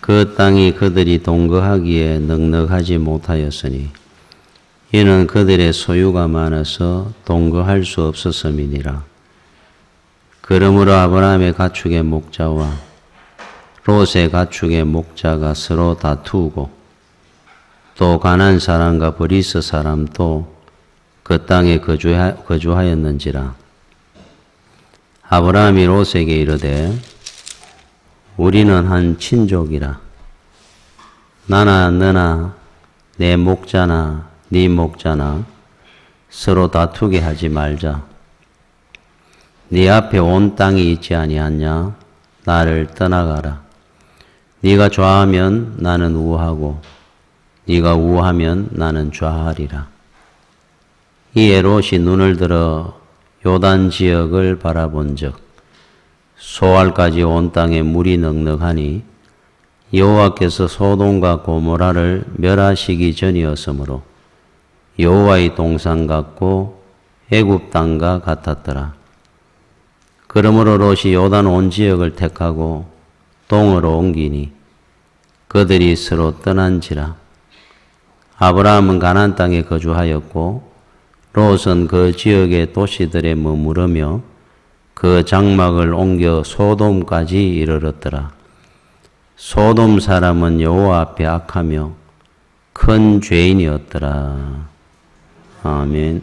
그 땅이 그들이 동거하기에 넉넉하지 못하였으니 이는 그들의 소유가 많아서 동거할 수 없었음이니라. 그러므로 아브라함의 가축의 목자와 롯의 가축의 목자가 서로 다투고 또 가나안 사람과 브리스 사람도 그 땅에 거주하였는지라. 아브라함이 롯에게 이르되 우리는 한 친족이라. 나나 너나 내 목자나 네 목자나 서로 다투게 하지 말자. 네 앞에 온 땅이 있지 아니하냐? 나를 떠나가라. 네가 좌하면 나는 우하고 네가 우하면 나는 좌하리라. 이에 롯이 눈을 들어 요단 지역을 바라본즉 소알까지 온 땅에 물이 넉넉하니 여호와께서 소돔과 고모라를 멸하시기 전이었으므로 여호와의 동산 같고 애굽 땅과 같았더라. 그러므로 롯이 요단 온 지역을 택하고 동으로 옮기니 그들이 서로 떠난지라. 아브라함은 가나안 땅에 거주하였고 롯은 그 지역의 도시들에 머무르며 그 장막을 옮겨 소돔까지 이르렀더라. 소돔 사람은 여호와 앞에 악하며 큰 죄인이었더라. 아멘.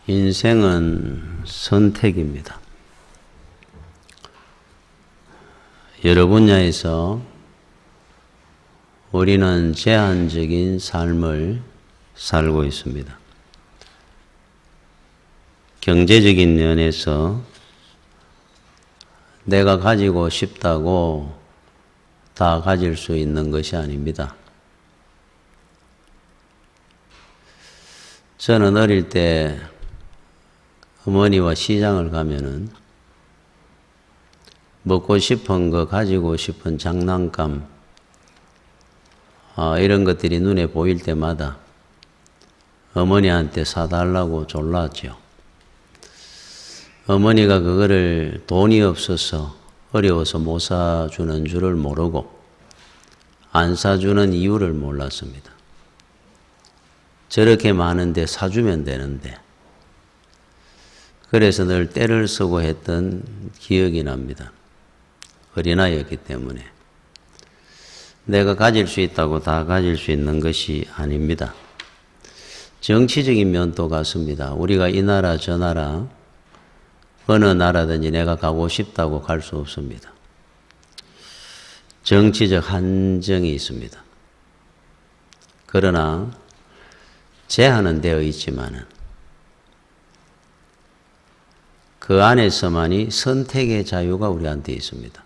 인생은 선택입니다. 여러 분야에서 우리는 제한적인 삶을 살고 있습니다. 경제적인 면에서 내가 가지고 싶다고 다 가질 수 있는 것이 아닙니다. 저는 어릴 때 어머니와 시장을 가면은 먹고 싶은 거, 가지고 싶은 장난감, 이런 것들이 눈에 보일 때마다 어머니한테 사달라고 졸랐죠. 어머니가 그거를 돈이 없어서 어려워서 못 사주는 줄을 모르고 안 사주는 이유를 몰랐습니다. 저렇게 많은데 사주면 되는데 그래서 늘 떼를 쓰고 했던 기억이 납니다. 어린아이였기 때문에. 내가 가질 수 있다고 다 가질 수 있는 것이 아닙니다. 정치적인 면도 같습니다. 우리가 이 나라 저 나라 어느 나라든지 내가 가고 싶다고 갈 수 없습니다. 정치적 한정이 있습니다. 그러나 제한은 되어 있지만은 그 안에서만이 선택의 자유가 우리한테 있습니다.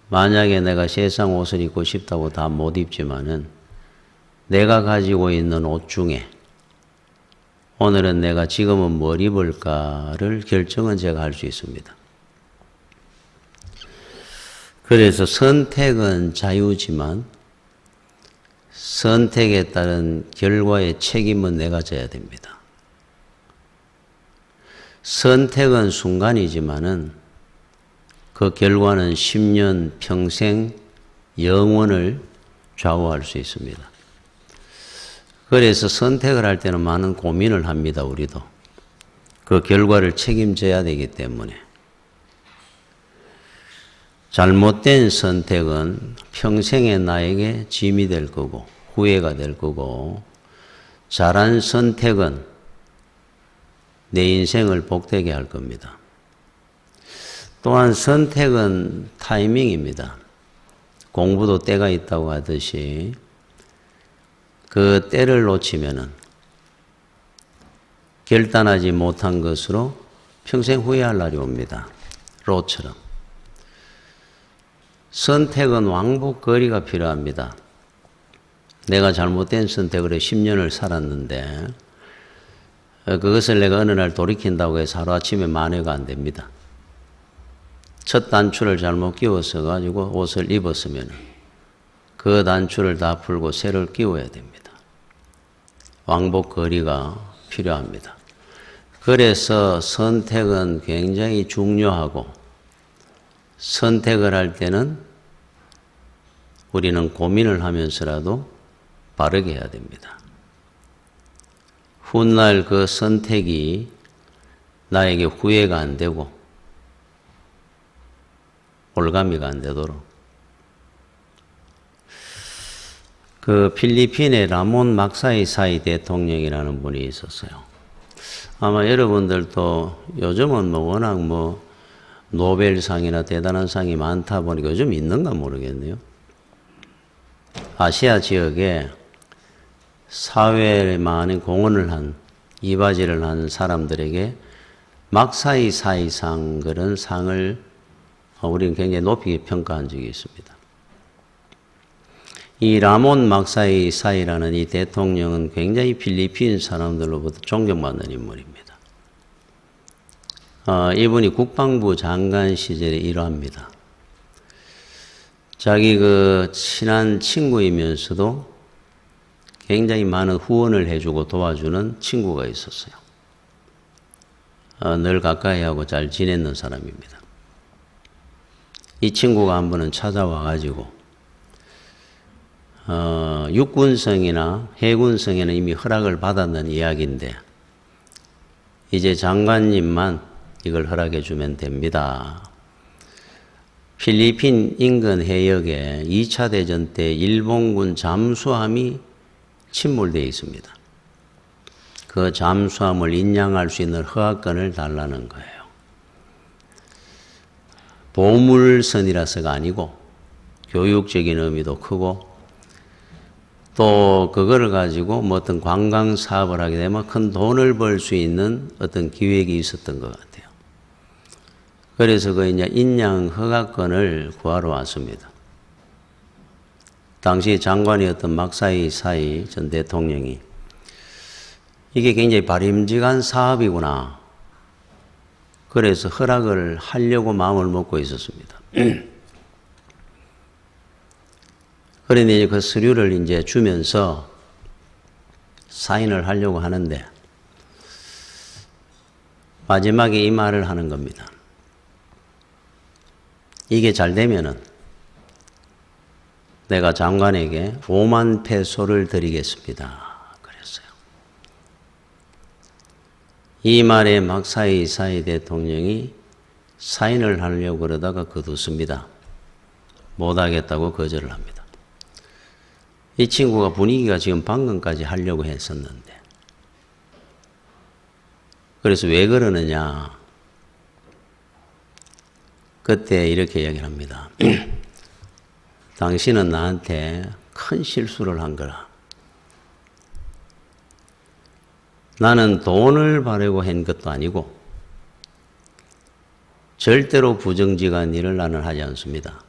만약에 내가 세상 옷을 입고 싶다고 다 못 입지만은 내가 가지고 있는 옷 중에 오늘은 내가 지금은 뭘 입을까를 결정은 제가 할 수 있습니다. 그래서 선택은 자유지만 선택에 따른 결과의 책임은 내가 져야 됩니다. 선택은 순간이지만은 그 결과는 10년, 평생, 영원을 좌우할 수 있습니다. 그래서 선택을 할 때는 많은 고민을 합니다, 우리도. 그 결과를 책임져야 되기 때문에. 잘못된 선택은 평생의 나에게 짐이 될 거고, 후회가 될 거고, 잘한 선택은 내 인생을 복되게 할 겁니다. 또한 선택은 타이밍입니다. 공부도 때가 있다고 하듯이 그 때를 놓치면은 결단하지 못한 것으로 평생 후회할 날이 옵니다. 롯처럼. 선택은 왕복거리가 필요합니다. 내가 잘못된 선택을 해 10년을 살았는데 그것을 내가 어느 날 돌이킨다고 해서 하루아침에 만회가 안 됩니다. 첫 단추를 잘못 끼워서 가지고 옷을 입었으면 그 단추를 다 풀고 새를 끼워야 됩니다. 왕복거리가 필요합니다. 그래서 선택은 굉장히 중요하고 선택을 할 때는 우리는 고민을 하면서라도 바르게 해야 됩니다. 훗날 그 선택이 나에게 후회가 안 되고 올가미가 안 되도록. 그 필리핀의 라몬 막사이사이 대통령이라는 분이 있었어요. 아마 여러분들도 요즘은 워낙 노벨상이나 대단한 상이 많다 보니까 요즘 있는가 모르겠네요. 아시아 지역에 사회에 많은 공헌을 한, 이바지를 한 사람들에게 막사이사이상 그런 상을 우리는 굉장히 높이 평가한 적이 있습니다. 이 라몬 막사이사이라는 이 대통령은 굉장히 필리핀 사람들로부터 존경받는 인물입니다. 이분이 국방부 장관 시절의 일화입니다. 자기 그 친한 친구이면서도 굉장히 많은 후원을 해주고 도와주는 친구가 있었어요. 늘 가까이 하고 잘 지냈는 사람입니다. 이 친구가 한 번은 찾아와가지고 육군성이나 해군성에는 이미 허락을 받았는 이야기인데 이제 장관님만 이걸 허락해 주면 됩니다. 필리핀 인근 해역에 2차 대전 때 일본군 잠수함이 침몰되어 있습니다. 그 잠수함을 인양할 수 있는 허가권을 달라는 거예요. 보물선이라서가 아니고 교육적인 의미도 크고 또 그거를 가지고 어떤 관광 사업을 하게 되면 큰 돈을 벌 수 있는 어떤 기획이 있었던 것 같아요. 그래서 그 이제 인양 허가권을 구하러 왔습니다. 당시 장관이었던 막사이사이 전 대통령이 이게 굉장히 바람직한 사업이구나. 그래서 허락을 하려고 마음을 먹고 있었습니다. 그런데 이제 그 서류를 이제 주면서 사인을 하려고 하는데 마지막에 이 말을 하는 겁니다. 이게 잘 되면은 내가 장관에게 5만 페소를 드리겠습니다. 그랬어요. 이 말에 막사이사이 대통령이 사인을 하려고 그러다가 거두습니다. 못하겠다고 거절을 합니다. 이 친구가 분위기가 지금 방금까지 하려고 했었는데 그래서 왜 그러느냐 그때 이렇게 이야기를 합니다. 당신은 나한테 큰 실수를 한 거라. 나는 돈을 바라고 한 것도 아니고 절대로 부정직한 일을 나는 하지 않습니다.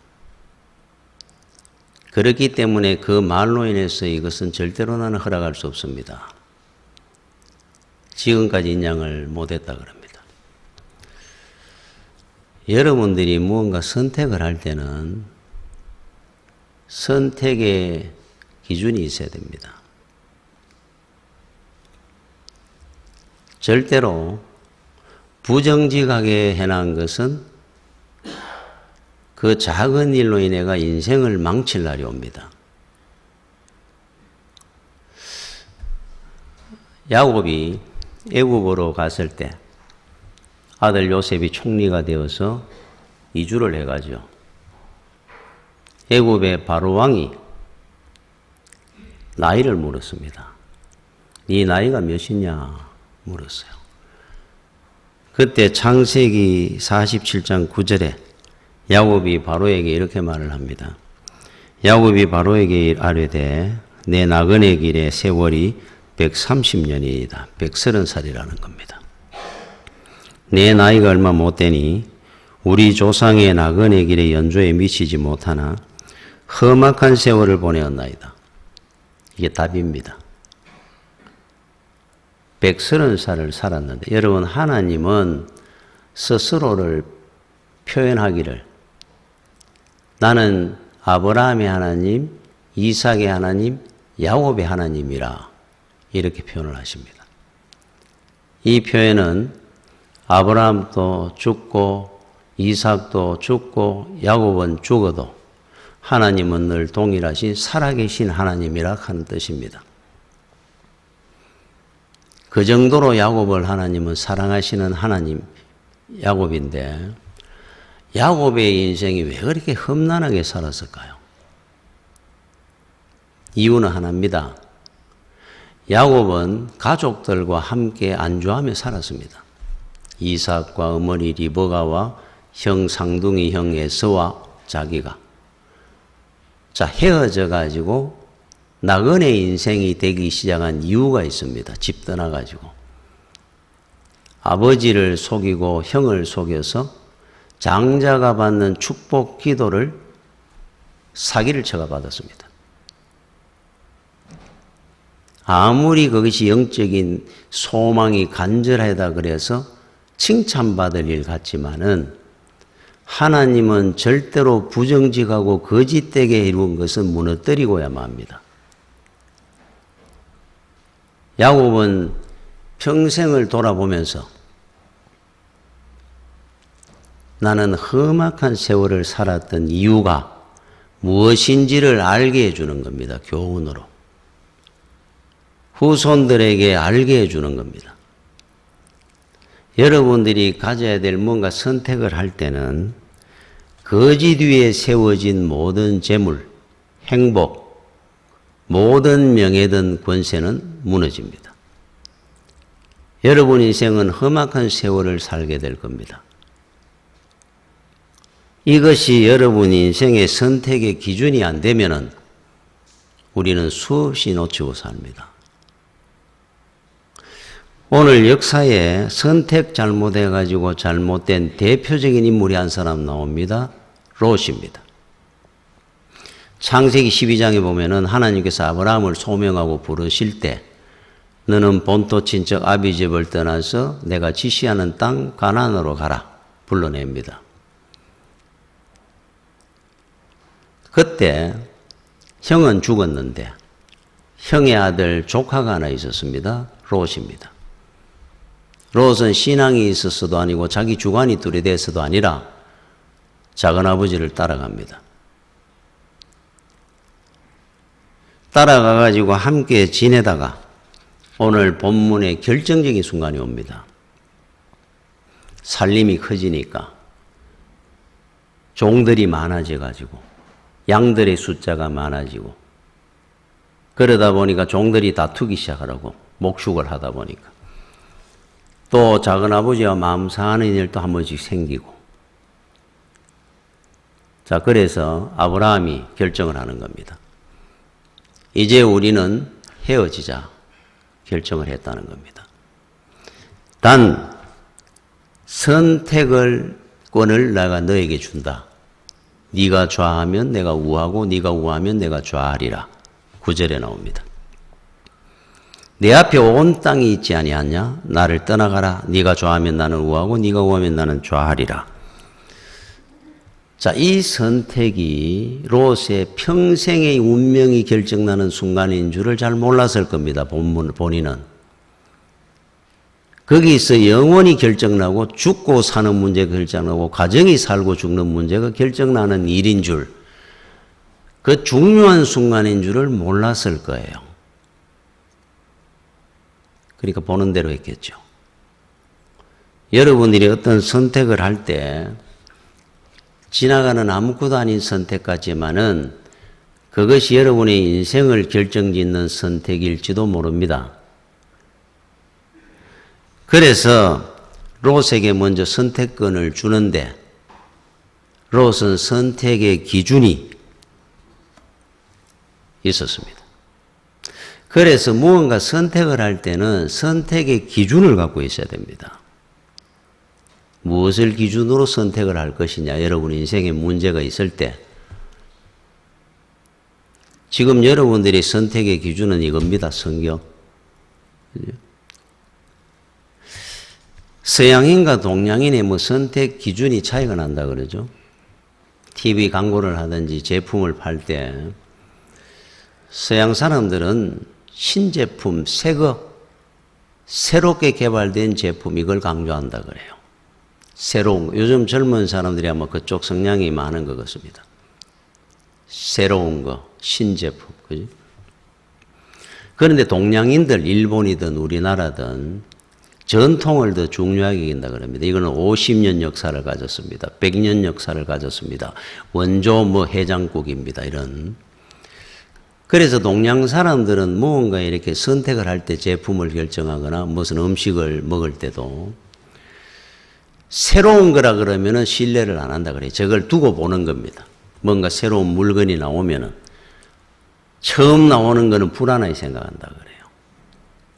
그렇기 때문에 그 말로 인해서 이것은 절대로 나는 허락할 수 없습니다. 지금까지 인양을 못했다 그럽니다. 여러분들이 무언가 선택을 할 때는 선택의 기준이 있어야 됩니다. 절대로 부정직하게 해놓은 것은 그 작은 일로 인해가 인생을 망칠 날이 옵니다. 야곱이 애굽으로 갔을 때 아들 요셉이 총리가 되어서 이주를 해가죠. 애굽의 바로 왕이 나이를 물었습니다. 네 나이가 몇이냐 물었어요. 그때 창세기 47장 9절에 야곱이 바로에게 이렇게 말을 합니다. 야곱이 바로에게 아뢰되 내 나그네 길의 세월이 130년이다. 130살이라는 겁니다. 내 나이가 얼마 못 되니 우리 조상의 나그네 길의 연조에 미치지 못하나 험악한 세월을 보내었나이다. 이게 답입니다. 130살을 살았는데 여러분 하나님은 스스로를 표현하기를 나는 아브라함의 하나님, 이삭의 하나님, 야곱의 하나님이라 이렇게 표현을 하십니다. 이 표현은 아브라함도 죽고 이삭도 죽고 야곱은 죽어도 하나님은 늘 동일하신 살아계신 하나님이라 하는 뜻입니다. 그 정도로 야곱을 하나님은 사랑하시는 하나님 야곱인데 야곱의 인생이 왜 그렇게 험난하게 살았을까요? 이유는 하나입니다. 야곱은 가족들과 함께 안주하며 살았습니다. 이삭과 어머니 리브가와 형 상둥이 형 에서와 자기가 헤어져 가지고 나그네 인생이 되기 시작한 이유가 있습니다. 집 떠나가지고 아버지를 속이고 형을 속여서 장자가 받는 축복 기도를 사기를 쳐가 받았습니다. 아무리 그것이 영적인 소망이 간절하다 그래서 칭찬받을 일 같지만은 하나님은 절대로 부정직하고 거짓되게 이룬 것은 무너뜨리고야만 합니다. 야곱은 평생을 돌아보면서 나는 험악한 세월을 살았던 이유가 무엇인지를 알게 해주는 겁니다. 교훈으로. 후손들에게 알게 해주는 겁니다. 여러분들이 가져야 될 뭔가 선택을 할 때는 거짓 위에 세워진 모든 재물, 행복, 모든 명예든 권세는 무너집니다. 여러분 인생은 험악한 세월을 살게 될 겁니다. 이것이 여러분 인생의 선택의 기준이 안 되면은 우리는 수없이 놓치고 삽니다. 오늘 역사에 선택 잘못해가지고 잘못된 대표적인 인물이 한 사람 나옵니다. 롯입니다. 창세기 12장에 보면은 하나님께서 아브라함을 소명하고 부르실 때 너는 본토 친척 아비 집을 떠나서 내가 지시하는 땅 가나안으로 가라 불러냅니다. 그때 형은 죽었는데 형의 아들 조카가 하나 있었습니다. 롯입니다. 롯은 신앙이 있어서도 아니고 자기 주관이 뚜렷해서도 아니라 작은아버지를 따라갑니다. 따라가가지고 함께 지내다가 오늘 본문의 결정적인 순간이 옵니다. 살림이 커지니까 종들이 많아져가지고 양들의 숫자가 많아지고 그러다 보니까 종들이 다투기 시작하라고 목축을 하다 보니까 또 작은아버지와 마음 상하는 일도 한 번씩 생기고 자 그래서 아브라함이 결정을 하는 겁니다. 이제 우리는 헤어지자 결정을 했다는 겁니다. 단 선택을 권을 내가 너에게 준다. 네가 좌하면 내가 우하고 네가 우하면 내가 좌하리라. 9절에 나옵니다. 내 앞에 온 땅이 있지 아니하냐? 나를 떠나가라. 네가 좌하면 나는 우하고 네가 우하면 나는 좌하리라. 자, 이 선택이 롯의 평생의 운명이 결정나는 순간인 줄을 잘 몰랐을 겁니다. 본인은. 거기서 영원히 결정나고 죽고 사는 문제가 결정나고 가정이 살고 죽는 문제가 결정나는 일인 줄, 그 중요한 순간인 줄을 몰랐을 거예요. 그러니까 보는 대로 했겠죠. 여러분들이 어떤 선택을 할 때 지나가는 아무것도 아닌 선택 같지만은 그것이 여러분의 인생을 결정짓는 선택일지도 모릅니다. 그래서 롯에게 먼저 선택권을 주는데 롯은 선택의 기준이 있었습니다. 그래서 무언가 선택을 할 때는 선택의 기준을 갖고 있어야 됩니다. 무엇을 기준으로 선택을 할 것이냐, 여러분 인생에 문제가 있을 때 지금 여러분들이 선택의 기준은 이겁니다. 성경. 서양인과 동양인의 선택 기준이 차이가 난다 그러죠. TV 광고를 하든지 제품을 팔 때 서양 사람들은 신제품, 새거, 새롭게 개발된 제품 이걸 강조한다 그래요. 새로운 거. 요즘 젊은 사람들이 아마 그쪽 성향이 많은 것 같습니다. 새로운 거, 신제품, 그지? 그런데 동양인들, 일본이든 우리나라든 전통을 더 중요하게 여긴다 그럽니다. 이거는 50년 역사를 가졌습니다. 100년 역사를 가졌습니다. 원조 해장국입니다. 이런. 그래서 동양 사람들은 무언가 이렇게 선택을 할 때 제품을 결정하거나 무슨 음식을 먹을 때도 새로운 거라 그러면은 신뢰를 안 한다 그래요. 저걸 두고 보는 겁니다. 뭔가 새로운 물건이 나오면은 처음 나오는 거는 불안하게 생각한다 그래요.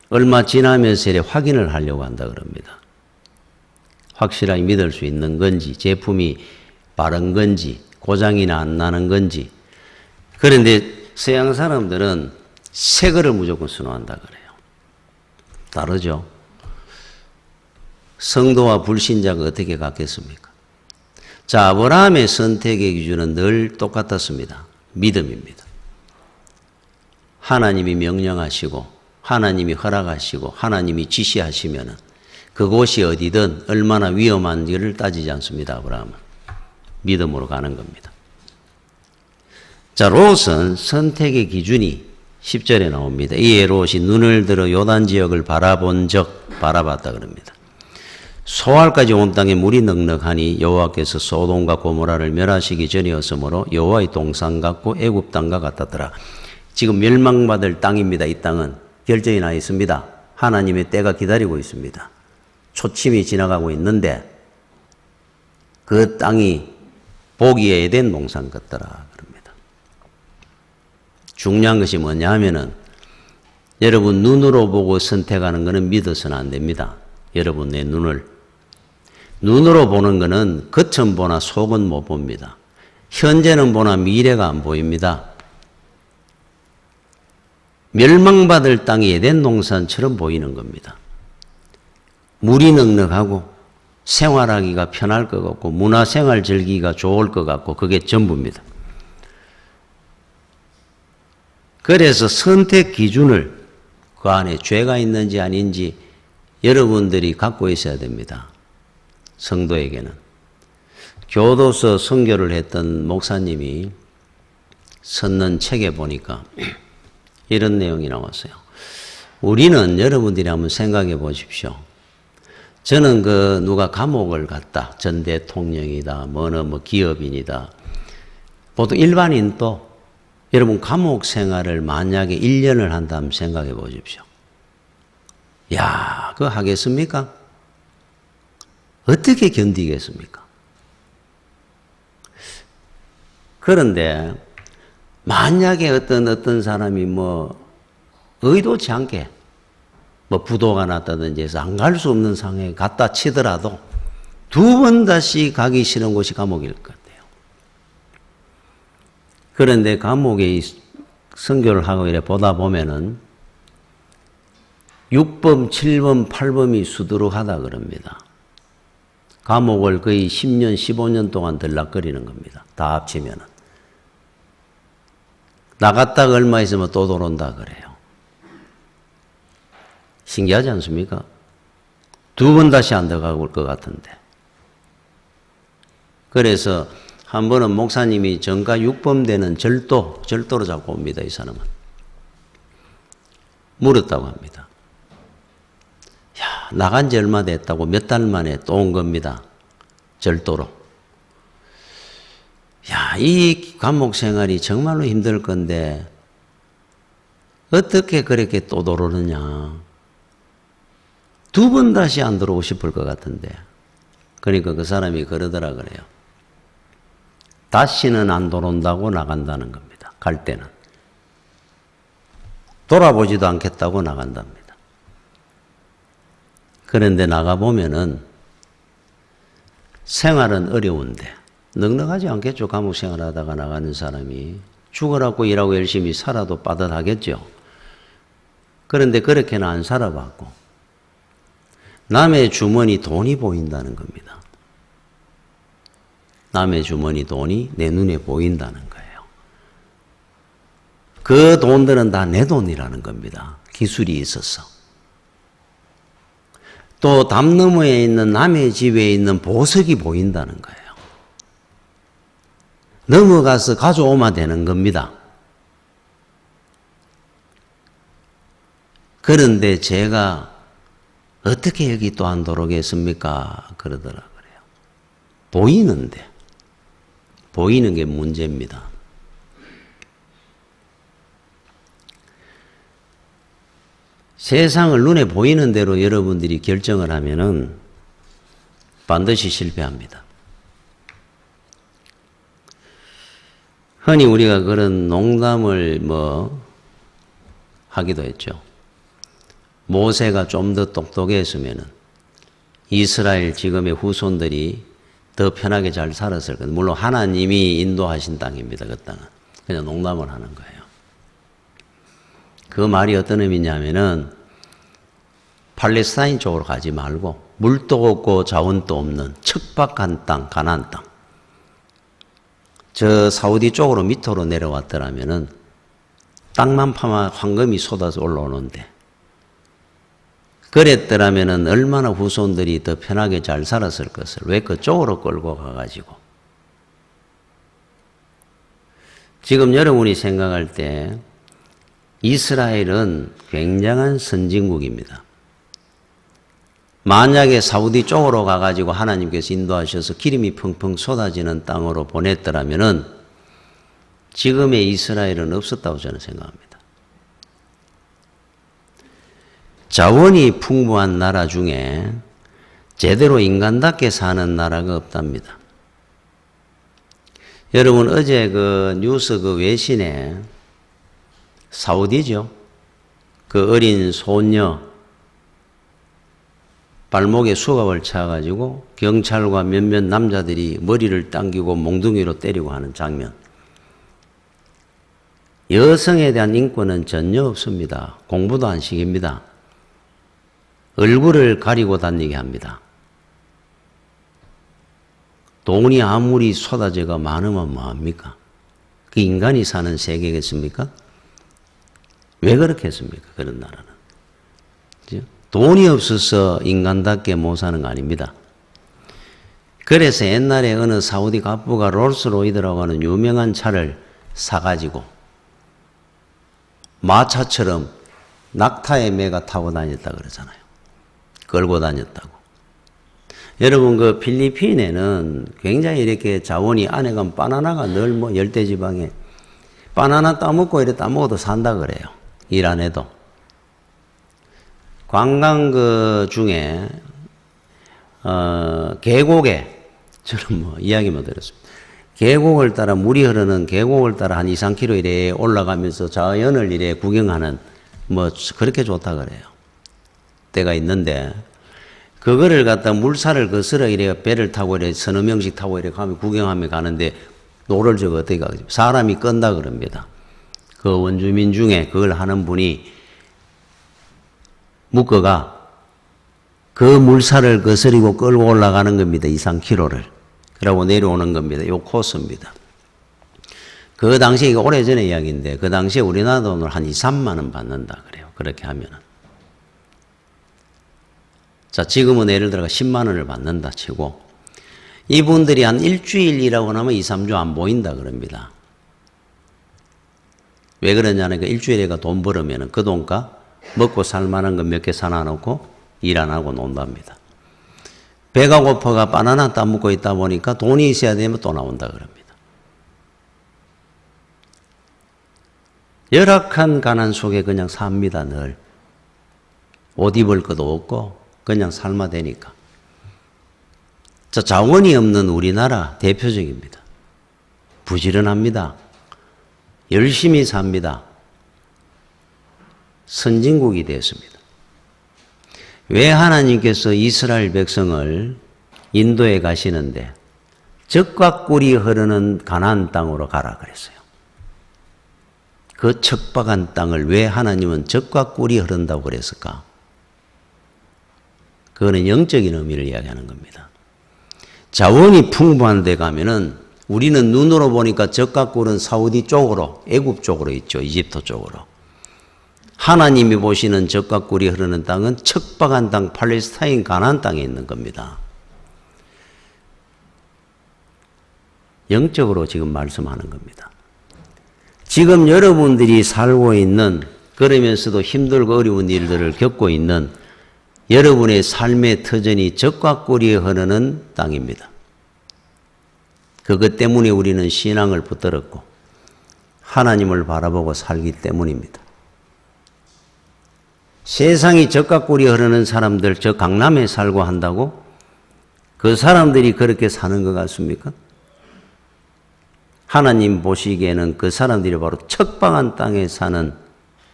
얼마 지나면서 확인을 하려고 한다 그럽니다. 확실하게 믿을 수 있는 건지, 제품이 바른 건지, 고장이나 안 나는 건지. 그런데 서양 사람들은 새 거를 무조건 선호한다 그래요. 다르죠? 성도와 불신자가 어떻게 같겠습니까? 자, 아브라함의 선택의 기준은 늘 똑같았습니다. 믿음입니다. 하나님이 명령하시고 하나님이 허락하시고 하나님이 지시하시면은 그곳이 어디든 얼마나 위험한지를 따지지 않습니다. 아브라함은 믿음으로 가는 겁니다. 자, 롯은 선택의 기준이 10절에 나옵니다. 이에 롯이 눈을 들어 요단 지역을 바라봤다 그럽니다. 소알까지 온 땅에 물이 넉넉하니 여호와께서 소돔과 고모라를 멸하시기 전이었으므로 여호와의 동산 같고 애굽 땅과 같았더라. 지금 멸망받을 땅입니다. 이 땅은 결정이 나 있습니다. 하나님의 때가 기다리고 있습니다. 초침이 지나가고 있는데 그 땅이 보기에 에덴 동산 같더라 그럽니다. 중요한 것이 뭐냐 하면은 여러분 눈으로 보고 선택하는 것은 믿어서는 안 됩니다. 여러분 내 눈으로 보는 것은 겉은 보나 속은 못 봅니다. 현재는 보나 미래가 안 보입니다. 멸망받을 땅이 에덴 동산처럼 보이는 겁니다. 물이 넉넉하고 생활하기가 편할 것 같고 문화생활 즐기기가 좋을 것 같고 그게 전부입니다. 그래서 선택 기준을 그 안에 죄가 있는지 아닌지 여러분들이 갖고 있어야 됩니다. 성도에게는. 교도소 선교를 했던 목사님이 썼는 책에 보니까 이런 내용이 나왔어요. 우리는 여러분들이 한번 생각해 보십시오. 저는 누가 감옥을 갔다. 전 대통령이다. 기업인이다. 보통 일반인도 여러분 감옥 생활을 만약에 1년을 한다면 생각해 보십시오. 야, 그거 하겠습니까? 어떻게 견디겠습니까? 그런데 만약에 어떤 사람이 의도치 않게 부도가 났다든지 해서 안 갈 수 없는 상황에 갔다 치더라도 2번 다시 가기 싫은 곳이 감옥일 것 같아요. 그런데 감옥에 선교를 하고 이래 보다 보면은 6범, 7범, 8범이 수두룩하다 그럽니다. 감옥을 거의 10년, 15년 동안 들락거리는 겁니다. 다 합치면은. 나갔다가 얼마 있으면 또 들어온다 그래요. 신기하지 않습니까? 2번 다시 안 들어가고 올 것 같은데. 그래서 한 번은 목사님이 정가 6범 되는 절도로 잡고 옵니다. 이 사람은. 물었다고 합니다. 야, 나간 지 얼마 됐다고 몇 달 만에 또 온 겁니다. 절도로. 야, 이 감옥 생활이 정말로 힘들 건데 어떻게 그렇게 또 들어오느냐. 2번 다시 안 들어오고 싶을 것 같은데. 그러니까 그 사람이 그러더라 그래요. 다시는 안 들어온다고 나간다는 겁니다. 갈 때는. 돌아보지도 않겠다고 나간답니다. 그런데 나가보면은 생활은 어려운데 넉넉하지 않겠죠. 감옥 생활하다가 나가는 사람이. 죽으라고 일하고 열심히 살아도 빠듯하겠죠. 그런데 그렇게는 안 살아봤고 남의 주머니 돈이 보인다는 겁니다. 남의 주머니 돈이 내 눈에 보인다는 거예요. 그 돈들은 다 내 돈이라는 겁니다. 기술이 있어서. 또 담 너머에 있는 남의 집에 있는 보석이 보인다는 거예요. 넘어가서 가져오면 되는 겁니다. 그런데 제가 어떻게 여기 또 안 들어오겠습니까? 그러더라 그래요. 보이는데. 보이는 게 문제입니다. 세상을 눈에 보이는 대로 여러분들이 결정을 하면은 반드시 실패합니다. 흔히 우리가 그런 농담을 하기도 했죠. 모세가 좀 더 똑똑했으면은 이스라엘 지금의 후손들이 더 편하게 잘 살았을 거예요. 물론 하나님이 인도하신 땅입니다. 그 땅은. 그냥 농담을 하는 거예요. 그 말이 어떤 의미냐면은 팔레스타인 쪽으로 가지 말고 물도 없고 자원도 없는 척박한 땅, 가나안 땅. 저 사우디 쪽으로 밑으로 내려왔더라면은 땅만 파면 황금이 쏟아져 올라오는데 그랬더라면은 얼마나 후손들이 더 편하게 잘 살았을 것을 왜 그쪽으로 끌고 가가지고 지금 여러분이 생각할 때 이스라엘은 굉장한 선진국입니다. 만약에 사우디 쪽으로 가가지고 하나님께서 인도하셔서 기름이 펑펑 쏟아지는 땅으로 보냈더라면은 지금의 이스라엘은 없었다고 저는 생각합니다. 자원이 풍부한 나라 중에 제대로 인간답게 사는 나라가 없답니다. 여러분 어제 그 뉴스 그 외신에 사우디죠. 그 어린 소녀 발목에 수갑을 차가지고 경찰과 몇몇 남자들이 머리를 당기고 몽둥이로 때리고 하는 장면. 여성에 대한 인권은 전혀 없습니다. 공부도 안 시킵니다. 얼굴을 가리고 다니게 합니다. 돈이 아무리 쏟아져가 많으면 뭐합니까? 그 인간이 사는 세계겠습니까? 왜 그렇게 했습니까? 그런 나라는. 그죠? 돈이 없어서 인간답게 못 사는 거 아닙니다. 그래서 옛날에 어느 사우디 갑부가 롤스로이드라고 하는 유명한 차를 사가지고 마차처럼 낙타의 매가 타고 다녔다 그러잖아요. 끌고 다녔다고. 여러분 그 필리핀에는 굉장히 이렇게 자원이 안에 가면 바나나가 늘 열대지방에 바나나 따먹고 이래 따먹어도 산다 그래요. 일 안 해도. 관광 그 중에 계곡에 저는 이야기만 들었습니다. 계곡을 따라 물이 흐르는 계곡을 따라 한 2-3km 이래 올라가면서 자연을 이래 구경하는 그렇게 좋다 그래요. 때가 있는데 그거를 갖다 물살을 거슬러 이래 배를 타고 이래 서너 명씩 타고 이래 가면 구경하며 가는데 노를 저거 어떻게 가겠지? 사람이 끈다 그럽니다. 그 원주민 중에 그걸 하는 분이 묶어가 그 물살을 거스리고 끌고 올라가는 겁니다. 2-3km를. 그러고 내려오는 겁니다. 요 코스입니다. 그 당시에 이거 오래전의 이야기인데 그 당시에 우리나라 돈으로 한 2-3만 원 받는다 그래요. 그렇게 하면은. 자, 지금은 예를 들어 10만 원을 받는다 치고 이분들이 한 일주일 일하고 나면 2-3주 안 보인다 그럽니다. 왜 그러냐면 그 일주일에가 돈 벌으면 그 돈과 먹고 살만한 거 몇 개 사놔 놓고 일 안 하고 논답니다. 배가 고파가 바나나 따먹고 있다 보니까 돈이 있어야 되면 또 나온다 그럽니다. 열악한 가난 속에 그냥 삽니다. 늘. 옷 입을 것도 없고 그냥 삶아 되니까. 자, 자원이 없는 우리나라 대표적입니다. 부지런합니다. 열심히 삽니다. 선진국이 되었습니다. 왜 하나님께서 이스라엘 백성을 인도에 가시는데 젖과 꿀이 흐르는 가나안 땅으로 가라 그랬어요. 그 척박한 땅을 왜 하나님은 젖과 꿀이 흐른다고 그랬을까? 그거는 영적인 의미를 이야기하는 겁니다. 자원이 풍부한 데 가면은 우리는 눈으로 보니까 젖과 꿀은 사우디 쪽으로, 애굽 쪽으로 있죠. 이집트 쪽으로. 하나님이 보시는 젖과 꿀이 흐르는 땅은 척박한 땅, 팔레스타인 가나안 땅에 있는 겁니다. 영적으로 지금 말씀하는 겁니다. 지금 여러분들이 살고 있는, 그러면서도 힘들고 어려운 일들을 겪고 있는 여러분의 삶의 터전이 젖과 꿀이 흐르는 땅입니다. 그것 때문에 우리는 신앙을 붙들었고 하나님을 바라보고 살기 때문입니다. 세상이 젖과 꿀이 흐르는 사람들, 저 강남에 살고 한다고 그 사람들이 그렇게 사는 것 같습니까? 하나님 보시기에는 그 사람들이 바로 척박한 땅에 사는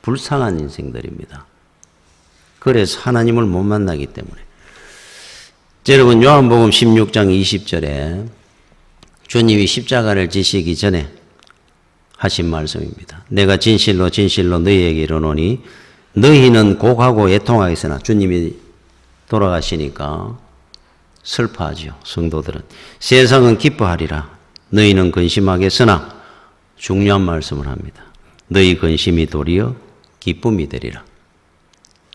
불쌍한 인생들입니다. 그래서 하나님을 못 만나기 때문에. 여러분, 요한복음 16장 20절에 주님이 십자가를 지시기 전에 하신 말씀입니다. 내가 진실로 진실로 너희에게 이르노니 너희는 곡하고 애통하겠으나, 주님이 돌아가시니까 슬퍼하죠. 성도들은. 세상은 기뻐하리라. 너희는 근심하겠으나, 중요한 말씀을 합니다. 너희 근심이 도리어 기쁨이 되리라.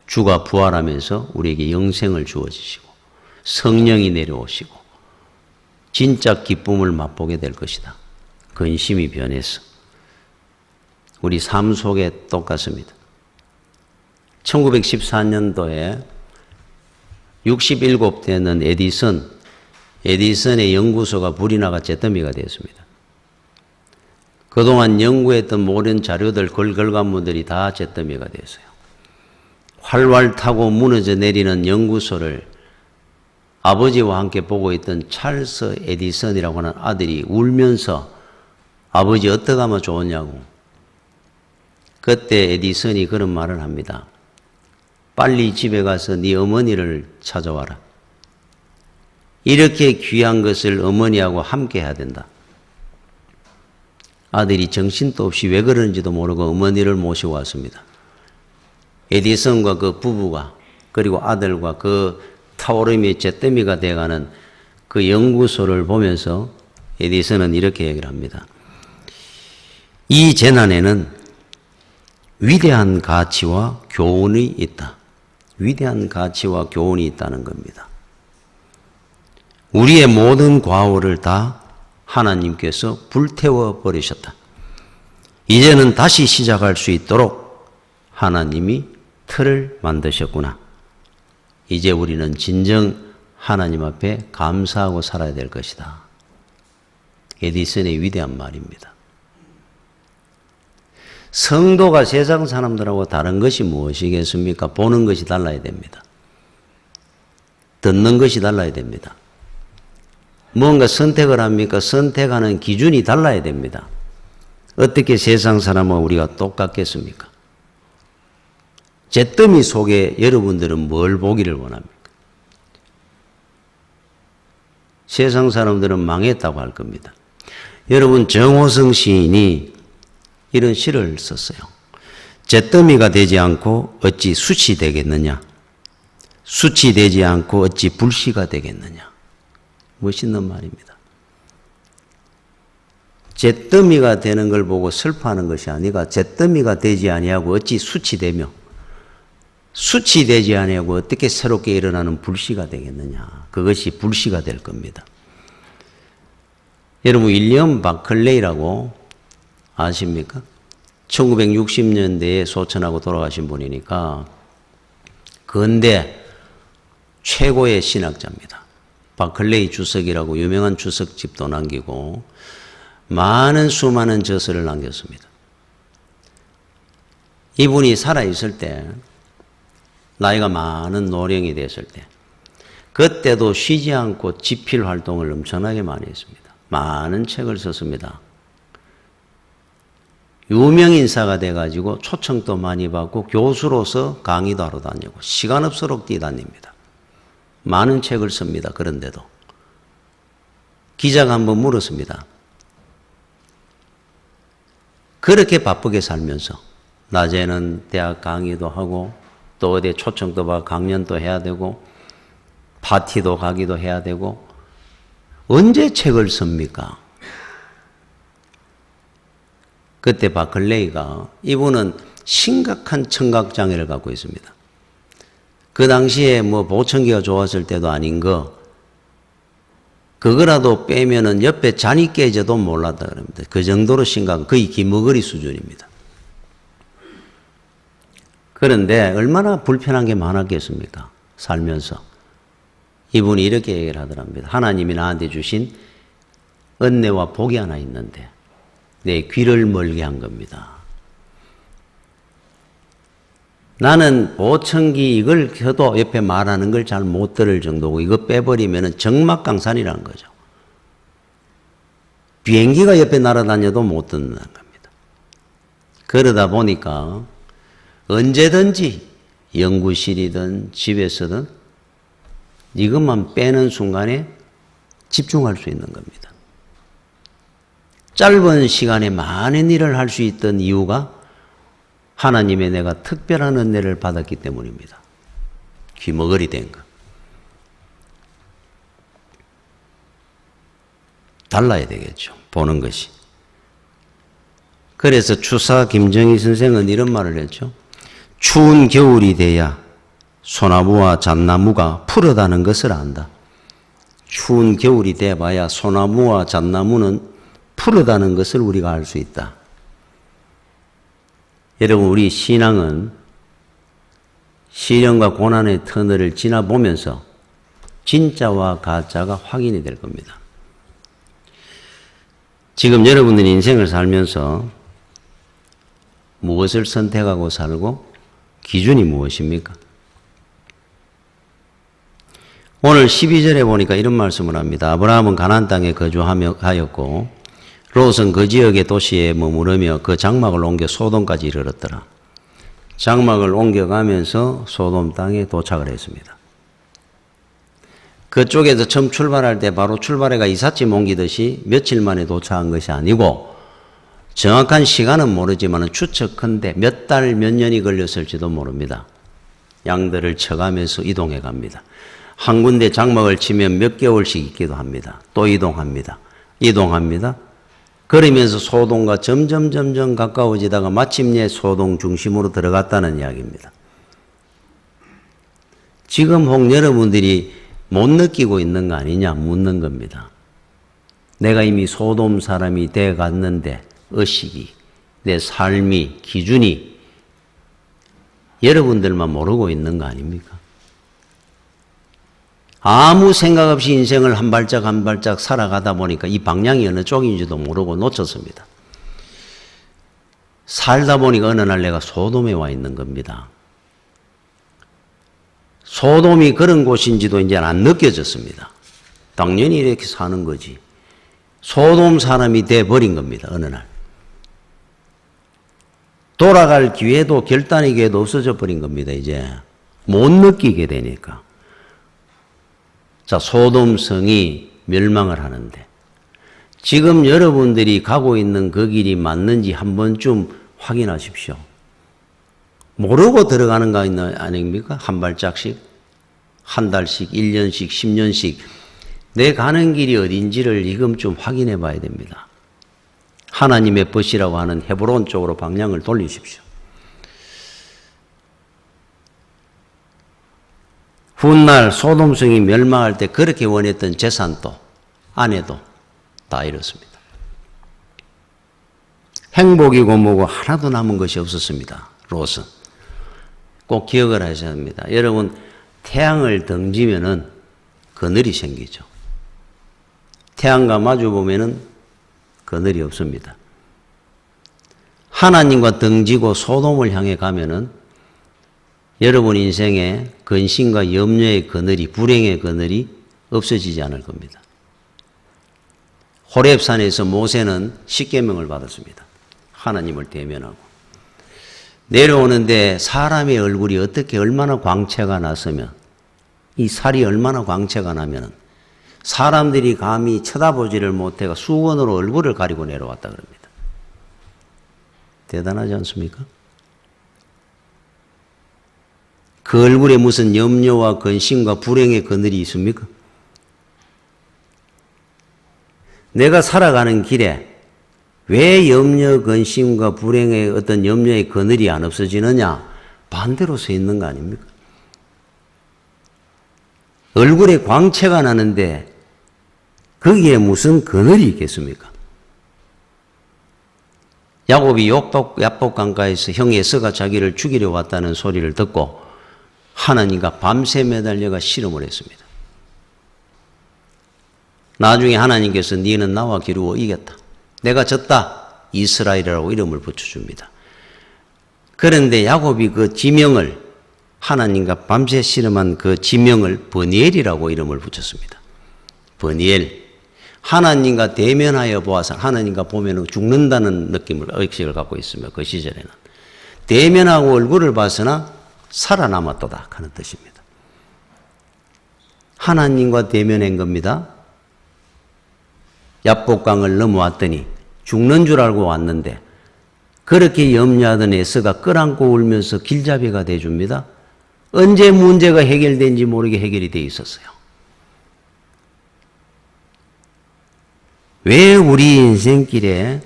주가 부활하면서 우리에게 영생을 주어주시고 성령이 내려오시고 진짜 기쁨을 맛보게 될 것이다. 근심이 변해서. 우리 삶 속에 똑같습니다. 1914년도에 67 되는 에디슨의 연구소가 불이 나가 잿더미가 되었습니다. 그동안 연구했던 모든 자료들, 그 결과물들이 다 잿더미가 되었어요. 활활 타고 무너져 내리는 연구소를 아버지와 함께 보고 있던 찰스 에디슨이라고 하는 아들이 울면서 아버지 어떻게 하면 좋으냐고. 그때 에디슨이 그런 말을 합니다. 빨리 집에 가서 네 어머니를 찾아와라. 이렇게 귀한 것을 어머니하고 함께 해야 된다. 아들이 정신도 없이 왜 그러는지도 모르고 어머니를 모시고 왔습니다. 에디슨과 그 부부가, 그리고 아들과 그 타오름이 잿더미가 돼가는 그 연구소를 보면서 에디슨은 이렇게 얘기를 합니다. 이 재난에는 위대한 가치와 교훈이 있다. 위대한 가치와 교훈이 있다는 겁니다. 우리의 모든 과오를 다 하나님께서 불태워 버리셨다. 이제는 다시 시작할 수 있도록 하나님이 틀을 만드셨구나. 이제 우리는 진정 하나님 앞에 감사하고 살아야 될 것이다. 에디슨의 위대한 말입니다. 성도가 세상 사람들하고 다른 것이 무엇이겠습니까? 보는 것이 달라야 됩니다. 듣는 것이 달라야 됩니다. 뭔가 선택을 합니까? 선택하는 기준이 달라야 됩니다. 어떻게 세상 사람과 우리가 똑같겠습니까? 잿더미 속에 여러분들은 뭘 보기를 원합니까? 세상 사람들은 망했다고 할 겁니다. 여러분, 정호성 시인이 이런 시를 썼어요. 잿더미가 되지 않고 어찌 숯이 되겠느냐? 숯이 되지 않고 어찌 불씨가 되겠느냐? 멋있는 말입니다. 잿더미가 되는 걸 보고 슬퍼하는 것이 아니라 잿더미가 되지 아니하고 어찌 숯이 되며 숯이 되지 아니하고 어떻게 새롭게 일어나는 불씨가 되겠느냐. 그것이 불씨가 될 겁니다. 여러분, 윌리엄 바클레이라고 아십니까? 1960년대에 소천하고 돌아가신 분이니까 근대 최고의 신학자입니다. 바클레이 주석이라고 유명한 주석집도 남기고 많은 수많은 저서를 남겼습니다. 이분이 살아있을 때, 나이가 많은 노령이 됐을 때, 그때도 쉬지 않고 집필 활동을 엄청나게 많이 했습니다. 많은 책을 썼습니다. 유명 인사가 돼가지고 초청도 많이 받고 교수로서 강의도 하러 다니고 시간 없도록 뛰다닙니다. 많은 책을 씁니다. 그런데도 기자가 한번 물었습니다. 그렇게 바쁘게 살면서 낮에는 대학 강의도 하고 또 어디 초청도 받고 강연도 해야 되고 파티도 가기도 해야 되고 언제 책을 씁니까? 그때 바클레이가, 이분은 심각한 청각장애를 갖고 있습니다. 그 당시에 뭐 보청기가 좋았을 때도 아닌 거, 그거라도 빼면은 옆에 잔이 깨져도 몰랐다 그럽니다. 그 정도로 심각한, 거의 기머거리 수준입니다. 그런데 얼마나 불편한 게 많았겠습니까? 살면서. 이분이 이렇게 얘기를 하더랍니다. 하나님이 나한테 주신 은혜와 복이 하나 있는데 내 귀를 멀게 한 겁니다. 나는 보청기 이걸 켜도 옆에 말하는 걸 잘 못 들을 정도고 이거 빼버리면 적막강산이라는 거죠. 비행기가 옆에 날아다녀도 못 듣는다는 겁니다. 그러다 보니까 언제든지 연구실이든 집에서든 이것만 빼는 순간에 집중할 수 있는 겁니다. 짧은 시간에 많은 일을 할 수 있던 이유가 하나님의 내가 특별한 은혜를 받았기 때문입니다. 귀머거리 된 것. 달라야 되겠죠. 보는 것이. 그래서 추사 김정희 선생은 이런 말을 했죠. 추운 겨울이 돼야 소나무와 잣나무가 푸르다는 것을 안다. 추운 겨울이 돼봐야 소나무와 잣나무는 푸르다는 것을 우리가 알 수 있다. 여러분, 우리 신앙은 시련과 고난의 터널을 지나보면서 진짜와 가짜가 확인이 될 겁니다. 지금 여러분들이 인생을 살면서 무엇을 선택하고 살고 기준이 무엇입니까? 오늘 12절에 보니까 이런 말씀을 합니다. 아브라함은 가나안 땅에 거주하였고 롯은 그 지역의 도시에 머무르며 그 장막을 옮겨 소돔까지 이르렀더라. 장막을 옮겨가면서 소돔 땅에 도착을 했습니다. 그쪽에서 처음 출발할 때 바로 출발해가 이삿짐 옮기듯이 며칠 만에 도착한 것이 아니고 정확한 시간은 모르지만 추측컨대 몇 달, 몇 년이 걸렸을지도 모릅니다. 양들을 쳐가면서 이동해 갑니다. 한 군데 장막을 치면 몇 개월씩 있기도 합니다. 또 이동합니다. 그러면서 소돔과 점점 가까워지다가 마침내 소돔 중심으로 들어갔다는 이야기입니다. 지금 혹 여러분들이 못 느끼고 있는 거 아니냐 묻는 겁니다. 내가 이미 소돔 사람이 돼 갔는데 의식이, 내 삶이, 기준이 여러분들만 모르고 있는 거 아닙니까? 아무 생각 없이 인생을 한 발짝 한 발짝 살아가다 보니까 이 방향이 어느 쪽인지도 모르고 놓쳤습니다. 살다 보니까 어느 날 내가 소돔에 와 있는 겁니다. 소돔이 그런 곳인지도 이제 안 느껴졌습니다. 당연히 이렇게 사는 거지. 소돔 사람이 돼버린 겁니다. 어느 날. 돌아갈 기회도 결단의 기회도 없어져 버린 겁니다. 이제 못 느끼게 되니까. 자, 소돔성이 멸망을 하는데 지금 여러분들이 가고 있는 그 길이 맞는지 한 번쯤 확인하십시오. 모르고 들어가는 거 아닙니까? 한 발짝씩, 한 달씩, 1년씩, 10년씩 내 가는 길이 어딘지를 지금 좀 확인해 봐야 됩니다. 하나님의 벗이라고 하는 헤브론 쪽으로 방향을 돌리십시오. 훗날 소돔성이 멸망할 때 그렇게 원했던 재산도 아내도 다 잃었습니다. 행복이고 뭐고 하나도 남은 것이 없었습니다. 롯은. 꼭 기억을 하셔야 합니다. 여러분, 태양을 등지면은 그늘이 생기죠. 태양과 마주보면은 그늘이 없습니다. 하나님과 등지고 소돔을 향해 가면은 여러분 인생에 근심과 염려의 그늘이, 불행의 그늘이 없어지지 않을 겁니다. 호렙산에서 모세는 십계명을 받았습니다. 하나님을 대면하고. 내려오는데 사람의 얼굴이 어떻게 얼마나 광채가 났으면, 이 살이 얼마나 광채가 나면 사람들이 감히 쳐다보지를 못해가 수건으로 얼굴을 가리고 내려왔다 그럽니다. 대단하지 않습니까? 그 얼굴에 무슨 염려와 근심과 불행의 그늘이 있습니까? 내가 살아가는 길에 왜 염려, 근심과 불행의 어떤 염려의 그늘이 안 없어지느냐? 반대로 서 있는 거 아닙니까? 얼굴에 광채가 나는데 거기에 무슨 그늘이 있겠습니까? 야곱이 야복 강가에서 형이 에서가 자기를 죽이려 왔다는 소리를 듣고 하나님과 밤새 매달려가 씨름을 했습니다. 나중에 하나님께서 너는 나와 기루어 이겼다. 내가 졌다. 이스라엘이라고 이름을 붙여줍니다. 그런데 야곱이 그 지명을 하나님과 밤새 씨름한 그 지명을 버니엘이라고 이름을 붙였습니다. 버니엘. 하나님과 대면하여 보아서 하나님과 보면 죽는다는 의식을 갖고 있으며 그 시절에는 대면하고 얼굴을 봐서나 살아남았도다 하는 뜻입니다. 하나님과 대면한 겁니다. 야복강을 넘어왔더니 죽는 줄 알고 왔는데 그렇게 염려하던 에서가 끌안고 울면서 길잡이가 돼줍니다. 언제 문제가 해결된지 모르게 해결이 돼 있었어요. 왜 우리 인생길에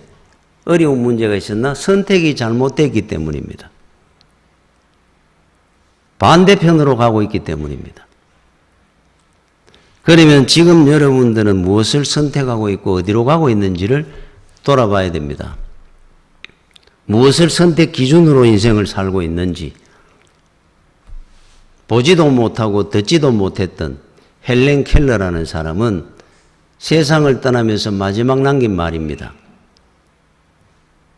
어려운 문제가 있었나? 선택이 잘못됐기 때문입니다. 반대편으로 가고 있기 때문입니다. 그러면 지금 여러분들은 무엇을 선택하고 있고 어디로 가고 있는지를 돌아봐야 됩니다. 무엇을 선택 기준으로 인생을 살고 있는지 보지도 못하고 듣지도 못했던 헬렌 켈러라는 사람은 세상을 떠나면서 마지막 남긴 말입니다.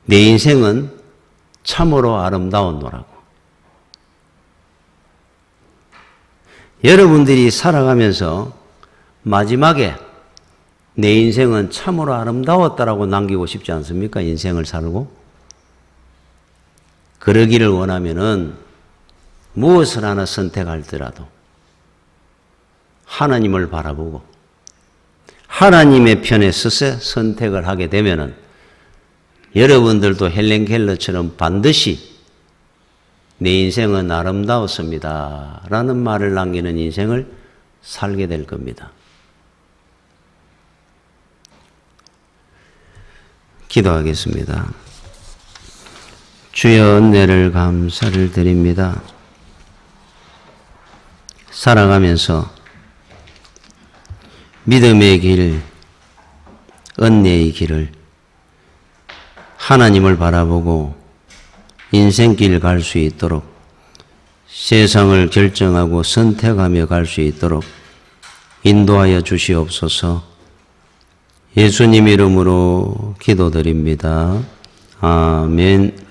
내 인생은 참으로 아름다웠노라고. 여러분들이 살아가면서 마지막에 내 인생은 참으로 아름다웠다라고 남기고 싶지 않습니까? 인생을 살고. 그러기를 원하면은 무엇을 하나 선택할지라도 하나님을 바라보고 하나님의 편에 서서 선택을 하게 되면은 여러분들도 헬렌 켈러처럼 반드시 내 인생은 아름다웠습니다. 라는 말을 남기는 인생을 살게 될 겁니다. 기도하겠습니다. 주여 은혜를 감사를 드립니다. 살아가면서 믿음의 길, 은혜의 길을 하나님을 바라보고 인생길 갈 수 있도록 세상을 결정하고 선택하며 갈 수 있도록 인도하여 주시옵소서. 예수님 이름으로 기도드립니다. 아멘.